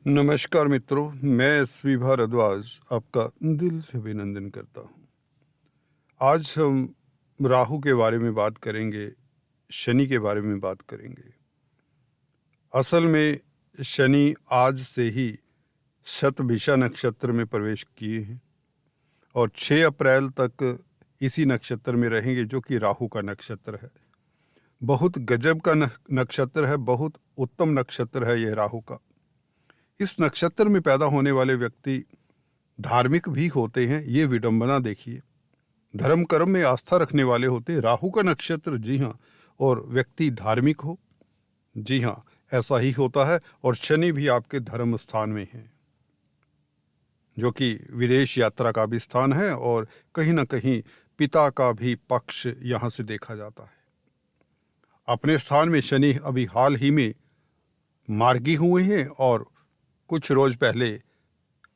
नमस्कार मित्रों, मैं एसवी भारद्वाज आपका दिल से अभिनंदन करता हूँ। आज हम राहु के बारे में बात करेंगे, शनि के बारे में बात करेंगे। असल में शनि आज से ही शतभिषा नक्षत्र में प्रवेश किए हैं और 6 अप्रैल तक इसी नक्षत्र में रहेंगे, जो कि राहु का नक्षत्र है। बहुत गजब का नक्षत्र है, बहुत उत्तम नक्षत्र है यह राहु का। इस नक्षत्र में पैदा होने वाले व्यक्ति धार्मिक भी होते हैं। ये विडंबना देखिए, धर्म कर्म में आस्था रखने वाले होते हैं। राहु का नक्षत्र, जी हाँ, और व्यक्ति धार्मिक हो, जी हाँ, ऐसा ही होता है। और शनि भी आपके धर्म स्थान में है, जो कि विदेश यात्रा का भी स्थान है, और कहीं ना कहीं पिता का भी पक्ष यहाँ से देखा जाता है। अपने स्थान में शनि अभी हाल ही में मार्गी हुए हैं और कुछ रोज पहले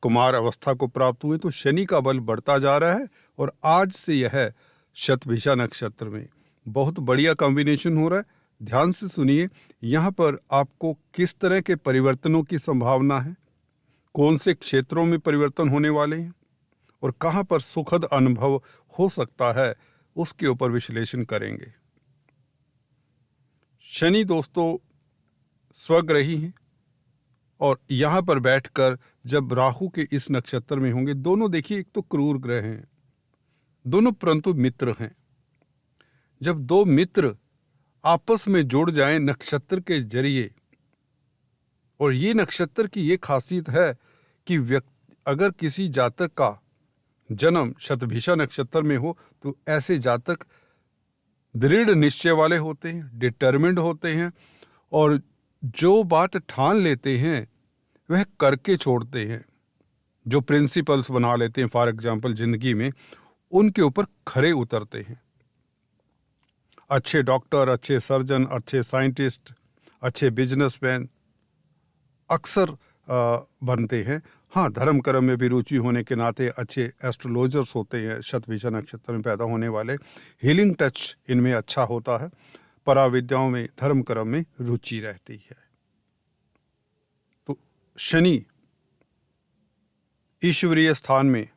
कुमार अवस्था को प्राप्त हुए। तो शनि का बल बढ़ता जा रहा है और आज से यह शतभिषा नक्षत्र में बहुत बढ़िया कॉम्बिनेशन हो रहा है। ध्यान से सुनिए, यहाँ पर आपको किस तरह के परिवर्तनों की संभावना है, कौन से क्षेत्रों में परिवर्तन होने वाले हैं और कहाँ पर सुखद अनुभव हो सकता है, उसके ऊपर विश्लेषण करेंगे। शनि दोस्तों स्वग्रही हैं और यहाँ पर बैठकर जब राहु के इस नक्षत्र में होंगे, दोनों देखिए, एक तो क्रूर ग्रह हैं दोनों, परंतु मित्र हैं। जब दो मित्र आपस में जुड़ जाएं नक्षत्र के जरिए, और ये नक्षत्र की ये खासियत है कि अगर किसी जातक का जन्म शतभिषा नक्षत्र में हो तो ऐसे जातक दृढ़ निश्चय वाले होते हैं, डिटर्मिन्ड होते हैं, और जो बात ठान लेते हैं वह करके छोड़ते हैं। जो प्रिंसिपल्स बना लेते हैं फॉर एग्जाम्पल जिंदगी में, उनके ऊपर खरे उतरते हैं। अच्छे डॉक्टर, अच्छे सर्जन, अच्छे साइंटिस्ट, अच्छे बिजनेसमैन अक्सर बनते हैं। हाँ, धर्म कर्म में भी रुचि होने के नाते अच्छे एस्ट्रोलॉजर्स होते हैं शतभिषा नक्षत्र में पैदा होने वाले। हीलिंग टच इनमें अच्छा होता है। पराविद्याओं में, धर्म कर्म में रुचि रहती है। तो शनि ईश्वरीय स्थान में,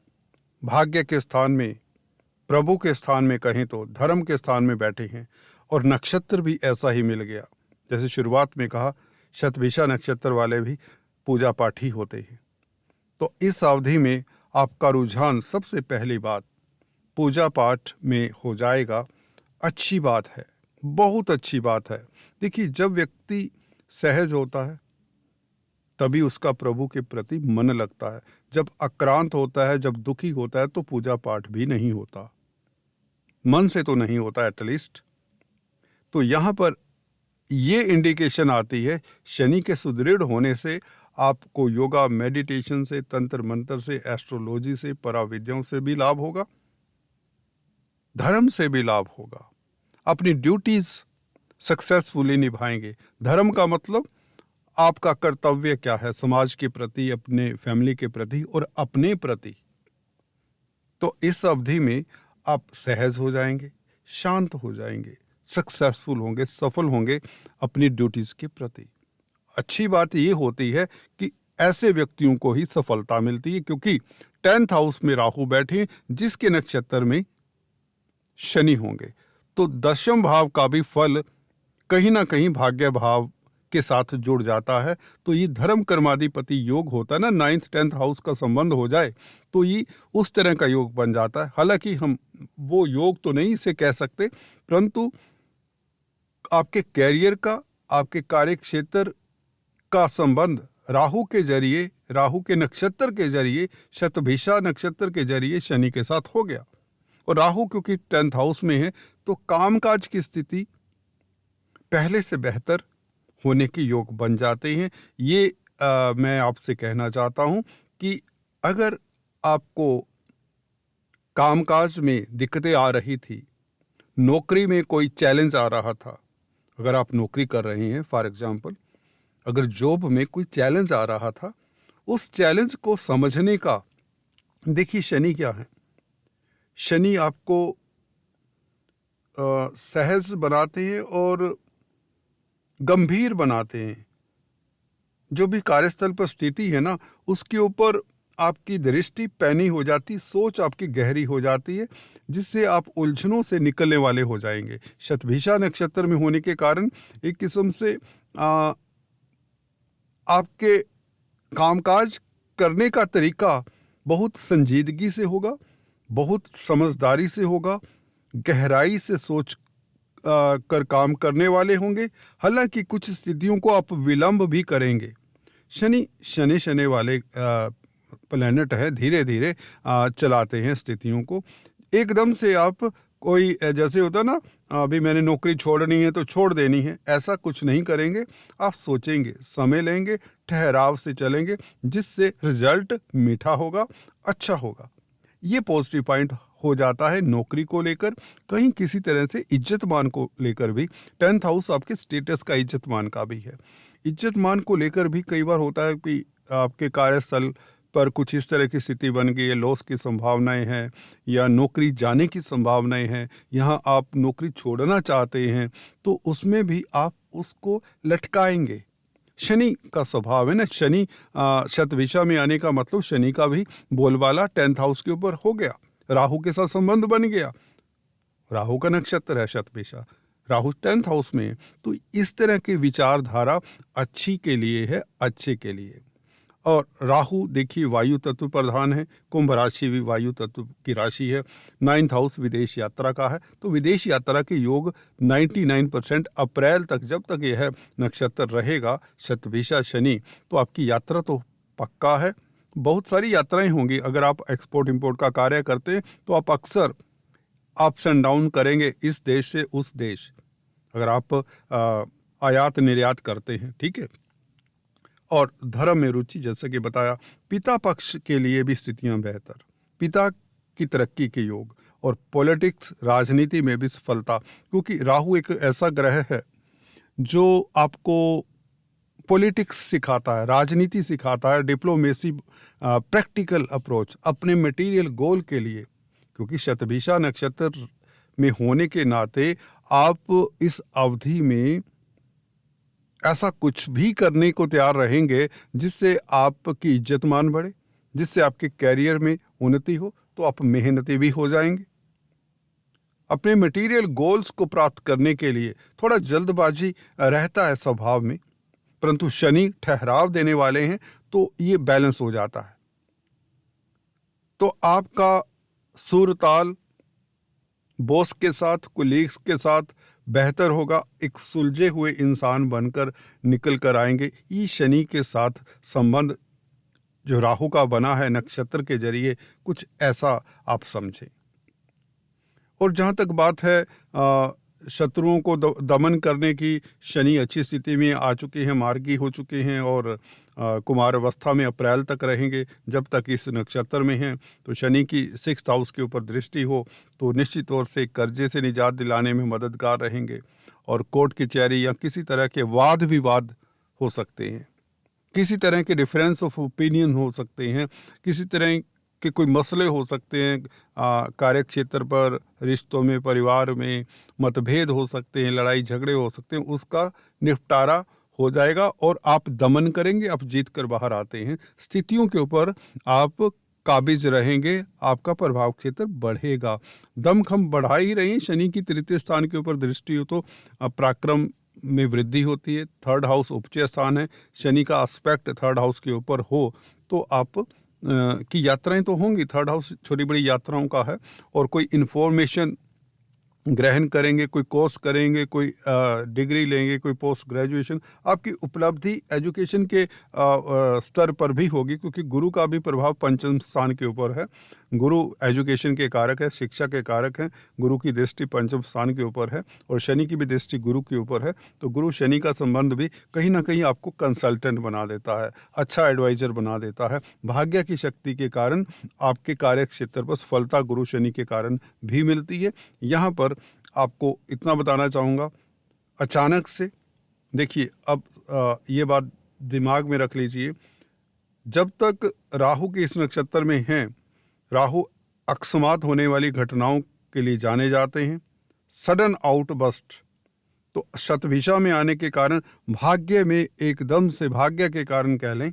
भाग्य के स्थान में, प्रभु के स्थान में, कहें तो धर्म के स्थान में बैठे हैं, और नक्षत्र भी ऐसा ही मिल गया। जैसे शुरुआत में कहा, शतभिषा नक्षत्र वाले भी पूजा पाठी होते हैं। तो इस अवधि में आपका रुझान सबसे पहली बात पूजा पाठ में हो जाएगा। अच्छी बात है, बहुत अच्छी बात है। देखिए, जब व्यक्ति सहज होता है तभी उसका प्रभु के प्रति मन लगता है। जब आक्रांत होता है, जब दुखी होता है, तो पूजा पाठ भी नहीं होता, मन से तो नहीं होता एटलीस्ट। तो यहाँ पर ये इंडिकेशन आती है शनि के सुदृढ़ होने से आपको योगा, मेडिटेशन से, तंत्र मंत्र से, एस्ट्रोलॉजी से, पराविद्याओं से भी लाभ होगा, धर्म से भी लाभ होगा। अपनी ड्यूटीज सक्सेसफुली निभाएंगे। धर्म का मतलब आपका कर्तव्य क्या है समाज के प्रति, अपने फैमिली के प्रति और अपने प्रति। तो इस अवधि में आप सहज हो जाएंगे, शांत हो जाएंगे, सक्सेसफुल होंगे, सफल होंगे अपनी ड्यूटीज के प्रति। अच्छी बात ये होती है कि ऐसे व्यक्तियों को ही सफलता मिलती है, क्योंकि 10th हाउस में राहु बैठे, जिसके नक्षत्र में शनि होंगे। तो दशम भाव का भी फल कहीं ना कहीं भाग्य भाव के साथ जुड़ जाता है। तो ये धर्म कर्माधिपति योग होता है ना, 9th 10th हाउस का संबंध हो जाए तो ये उस तरह का योग बन जाता है। हालांकि हम वो योग तो नहीं इसे कह सकते, परंतु आपके कैरियर का, आपके कार्य क्षेत्र का संबंध राहु के जरिए, राहु के नक्षत्र के जरिए, शतभिषा नक्षत्र के जरिए शनि के साथ हो गया। और राहु क्योंकि 10th हाउस में है, तो कामकाज की स्थिति पहले से बेहतर होने के योग बन जाते हैं। ये मैं आपसे कहना चाहता हूं कि अगर आपको कामकाज में दिक्कतें आ रही थी, नौकरी में कोई चैलेंज आ रहा था, अगर आप नौकरी कर रहे हैं फॉर एग्जांपल, अगर जॉब में कोई चैलेंज आ रहा था, उस चैलेंज को समझने का, देखिए शनि क्या है, शनि आपको सहज बनाते हैं और गंभीर बनाते हैं। जो भी कार्यस्थल पर स्थिति है ना, उसके ऊपर आपकी दृष्टि पैनी हो जाती, सोच आपकी गहरी हो जाती है, जिससे आप उलझनों से निकलने वाले हो जाएंगे। शतभिषा नक्षत्र में होने के कारण एक किस्म से आपके कामकाज करने का तरीका बहुत संजीदगी से होगा, बहुत समझदारी से होगा, गहराई से सोच कर काम करने वाले होंगे। हालांकि कुछ स्थितियों को आप विलंब भी करेंगे। शनि वाले प्लैनेट है, धीरे धीरे चलाते हैं स्थितियों को। एकदम से आप कोई जैसे होता है ना, अभी मैंने नौकरी छोड़नी है तो छोड़ देनी है, ऐसा कुछ नहीं करेंगे। आप सोचेंगे, समय लेंगे, ठहराव से चलेंगे, जिससे रिजल्ट मीठा होगा, अच्छा होगा। ये पॉजिटिव पॉइंट हो जाता है नौकरी को लेकर। कहीं किसी तरह से इज्जत मान को लेकर भी 10th हाउस आपके स्टेटस का, इज्जत मान का भी है। इज्जत मान को लेकर भी कई बार होता है कि आपके कार्यस्थल पर कुछ इस तरह की स्थिति बन गई है, लॉस की संभावनाएं हैं या नौकरी जाने की संभावनाएं हैं, यहाँ आप नौकरी छोड़ना चाहते हैं, तो उसमें भी आप उसको लटकाएंगे। शनि का स्वभाव है ना, शनि शतभिषा में आने का मतलब शनि का भी बोलबाला 10th हाउस के ऊपर हो गया, राहु के साथ संबंध बन गया। राहु का नक्षत्र है शतभिषा, राहु 10th हाउस में है। तो इस तरह की विचारधारा अच्छी के लिए है, अच्छे के लिए। और राहु देखिए वायु तत्व प्रधान है, कुंभ राशि भी वायु तत्व की राशि है, 9th हाउस विदेश यात्रा का है। तो विदेश यात्रा के योग 99% अप्रैल तक, जब तक यह नक्षत्र रहेगा शतभिषा शनि, तो आपकी यात्रा तो पक्का है। बहुत सारी यात्राएं होंगी। अगर आप एक्सपोर्ट इंपोर्ट का कार्य करते हैं तो आप अक्सर अप्स एंड डाउन करेंगे, इस देश से उस देश, अगर आप आयात निर्यात करते हैं, ठीक है। और धर्म में रुचि, जैसे कि बताया, पिता पक्ष के लिए भी स्थितियां बेहतर, पिता की तरक्की के योग, और पॉलिटिक्स राजनीति में भी सफलता, क्योंकि राहु एक ऐसा ग्रह है जो आपको पॉलिटिक्स सिखाता है, राजनीति सिखाता है, डिप्लोमेसी, प्रैक्टिकल अप्रोच अपने मटेरियल गोल के लिए। क्योंकि शतभिषा नक्षत्र में होने के नाते आप इस अवधि में ऐसा कुछ भी करने को तैयार रहेंगे जिससे आपकी इज्जत मान बढ़े, जिससे आपके कैरियर में उन्नति हो, तो आप मेहनती भी हो जाएंगे। अपने मटेरियल गोल्स को प्राप्त करने के लिए थोड़ा जल्दबाजी रहता है स्वभाव में, परंतु शनि ठहराव देने वाले हैं, तो ये बैलेंस हो जाता है। तो आपका सुरताल बॉस के साथ, कोलीग्स के साथ बेहतर होगा, एक सुलझे हुए इंसान बनकर निकल कर आएंगे। ये शनि के साथ संबंध जो राहु का बना है नक्षत्र के जरिए, कुछ ऐसा आप समझें। और जहाँ तक बात है शत्रुओं को दमन करने की, शनि अच्छी स्थिति में आ चुके हैं, मार्गी हो चुके हैं, और कुमार अवस्था में अप्रैल तक रहेंगे जब तक इस नक्षत्र में हैं। तो शनि की 6th हाउस के ऊपर दृष्टि हो तो निश्चित तौर से कर्जे से निजात दिलाने में मददगार रहेंगे। और कोर्ट कचहरी या किसी तरह के वाद विवाद हो सकते हैं, किसी तरह के डिफरेंस ऑफ ओपिनियन हो सकते हैं, किसी तरह के कोई मसले हो सकते हैं, कार्य क्षेत्र पर, रिश्तों में, परिवार में मतभेद हो सकते हैं, लड़ाई झगड़े हो सकते हैं, उसका निपटारा हो जाएगा और आप दमन करेंगे, आप जीत कर बाहर आते हैं। स्थितियों के ऊपर आप काबिज रहेंगे, आपका प्रभाव क्षेत्र बढ़ेगा। दमखम बढ़ा ही रही, शनि की 3य स्थान के ऊपर दृष्टि हो तो पराक्रम में वृद्धि होती है। 3rd हाउस उपचय स्थान है, शनि का एस्पेक्ट 3rd हाउस के ऊपर हो तो आप की यात्राएं तो होंगी। 3rd हाउस छोटी बड़ी यात्राओं का है, और कोई इन्फॉर्मेशन ग्रहण करेंगे, कोई कोर्स करेंगे, कोई डिग्री लेंगे, कोई पोस्ट ग्रेजुएशन, आपकी उपलब्धि एजुकेशन के स्तर पर भी होगी, क्योंकि गुरु का भी प्रभाव 5th स्थान के ऊपर है। गुरु एजुकेशन के कारक है, शिक्षा के कारक हैं, गुरु की दृष्टि 5th स्थान के ऊपर है, और शनि की भी दृष्टि गुरु के ऊपर है। तो गुरु शनि का संबंध भी कहीं ना कहीं आपको कंसल्टेंट बना देता है, अच्छा एडवाइजर बना देता है। भाग्य की शक्ति के कारण आपके कार्य क्षेत्र पर सफलता गुरु शनि के कारण भी मिलती है। यहाँ पर आपको इतना बताना चाहूँगा, अचानक से देखिए, अब ये बात दिमाग में रख लीजिए, जब तक राहु के इस नक्षत्र में हैं, राहु अकस्मात होने वाली घटनाओं के लिए जाने जाते हैं, सडन आउटबस्ट, तो शतभिषा में आने के कारण भाग्य में एकदम से, भाग्य के कारण कह लें,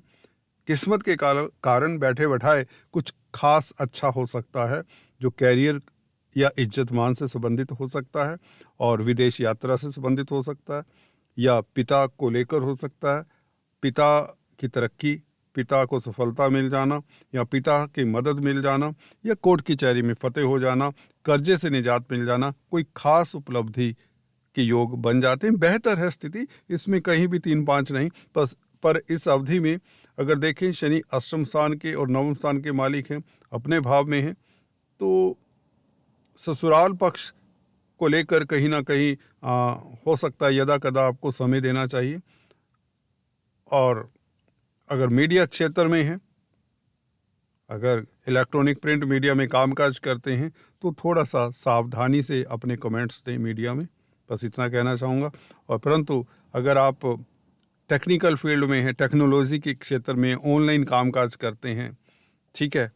किस्मत के कारण बैठे बैठाए कुछ खास अच्छा हो सकता है, जो कैरियर या इज्जत मान से संबंधित हो सकता है, और विदेश यात्रा से संबंधित हो सकता है, या पिता को लेकर हो सकता है, पिता की तरक्की, पिता को सफलता मिल जाना, या पिता की मदद मिल जाना, या कोर्ट कचहरी में फतेह हो जाना, कर्जे से निजात मिल जाना, कोई खास उपलब्धि के योग बन जाते हैं। बेहतर है स्थिति, इसमें कहीं भी 3-5 नहीं। पर इस अवधि में अगर देखें, शनि अष्टम स्थान के और नवम स्थान के मालिक हैं, अपने भाव में हैं, तो ससुराल पक्ष को लेकर कहीं ना कहीं हो सकता है यदा कदा आपको समय देना चाहिए। और अगर मीडिया क्षेत्र में है, अगर इलेक्ट्रॉनिक प्रिंट मीडिया में कामकाज करते हैं, तो थोड़ा सा सावधानी से अपने कमेंट्स दें मीडिया में, बस इतना कहना चाहूँगा। और परंतु अगर आप टेक्निकल फील्ड में हैं, टेक्नोलॉजी के क्षेत्र में ऑनलाइन कामकाज करते हैं, ठीक है,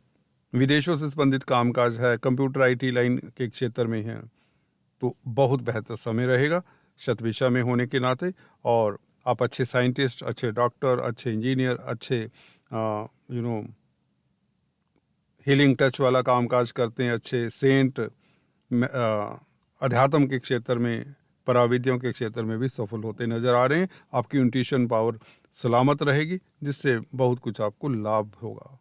विदेशों से संबंधित कामकाज है, कंप्यूटर IT लाइन के क्षेत्र में है, तो बहुत बेहतर समय रहेगा शतभिषा में होने के नाते। और आप अच्छे साइंटिस्ट, अच्छे डॉक्टर, अच्छे इंजीनियर, अच्छे हीलिंग टच वाला कामकाज करते हैं, अच्छे सेंट, अध्यात्म के क्षेत्र में, पराविद्यों के क्षेत्र में भी सफल होते नजर आ रहे हैं। आपकी इंट्यूशन पावर सलामत रहेगी, जिससे बहुत कुछ आपको लाभ होगा।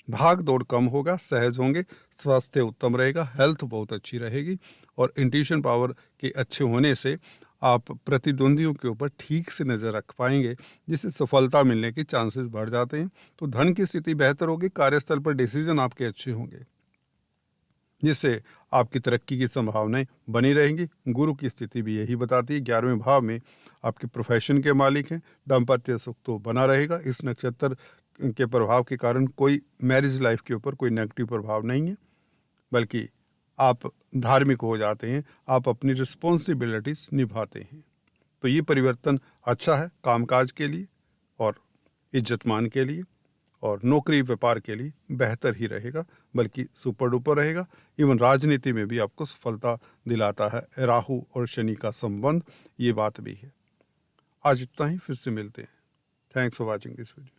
भाग दौड़ कम होगा, सहज होंगे, स्वास्थ्य उत्तम रहेगा, हेल्थ बहुत अच्छी रहेगी, और इंट्यूशन पावर के अच्छे होने से आप प्रतिद्वंदियों के ऊपर ठीक से नज़र रख पाएंगे, जिससे सफलता मिलने के चांसेस बढ़ जाते हैं। तो धन की स्थिति बेहतर होगी, कार्यस्थल पर डिसीजन आपके अच्छे होंगे, जिससे आपकी तरक्की की संभावनाएं बनी रहेंगी। गुरु की स्थिति भी यही बताती है, 11वें भाव में आपके प्रोफेशन के मालिक हैं, दाम्पत्य सुख तो बना रहेगा। इस नक्षत्र के प्रभाव के कारण कोई मैरिज लाइफ के ऊपर कोई नेगेटिव प्रभाव नहीं है, बल्कि आप धार्मिक हो जाते हैं, आप अपनी रिस्पॉन्सिबिलिटीज निभाते हैं। तो ये परिवर्तन अच्छा है कामकाज के लिए और इज्जतमान के लिए, और नौकरी व्यापार के लिए बेहतर ही रहेगा, बल्कि सुपर डुपर रहेगा। इवन राजनीति में भी आपको सफलता दिलाता है राहु और शनि का संबंध, ये बात भी है। आज इतना ही, फिर से मिलते हैं। Thanks for watching this video.